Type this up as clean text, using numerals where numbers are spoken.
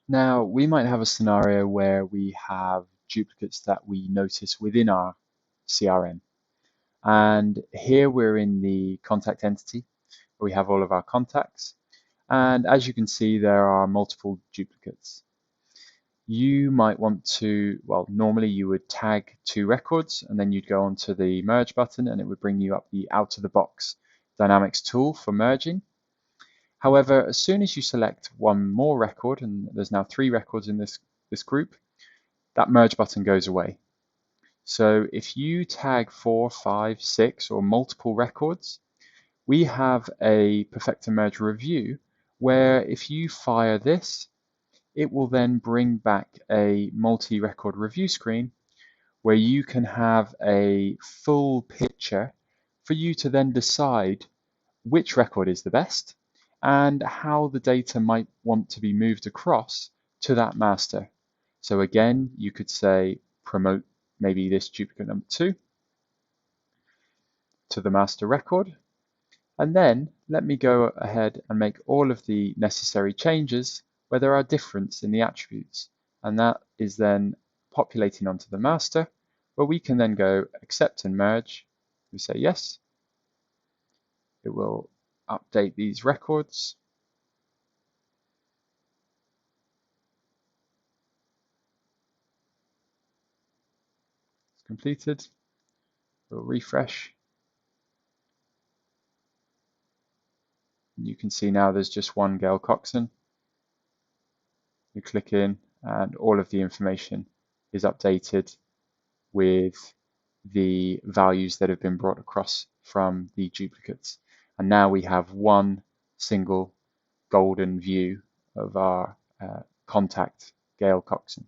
Now, we might have a scenario where we have duplicates that we notice within our CRM. And here we're in the contact entity where we have all of our contacts. And as you can see, there are multiple duplicates. You might want to, well, normally you would tag two records and then you'd go onto the merge button and it would bring you up the out of the box Dynamics tool for merging. However, as soon as you select one more record, and there's now 3 records in this group, that merge button goes away. So if you tag 4, 5, 6 or multiple records, we have a Perfecta Merge review where if you fire this, it will then bring back a multi-record review screen where you can have a full picture for you to then decide which record is the best and how the data might want to be moved across to that master. So again, you could say promote maybe this duplicate number 2 to the master record. And then let me go ahead and make all of the necessary changes where there are difference in the attributes. And that is then populating onto the master, where we can then go accept and merge. We say yes. It will update these records. It's completed. We'll refresh. You can see now there's just one Gail Coxon. You click in and all of the information is updated with the values that have been brought across from the duplicates. And now we have one single golden view of our contact, Gail Coxon.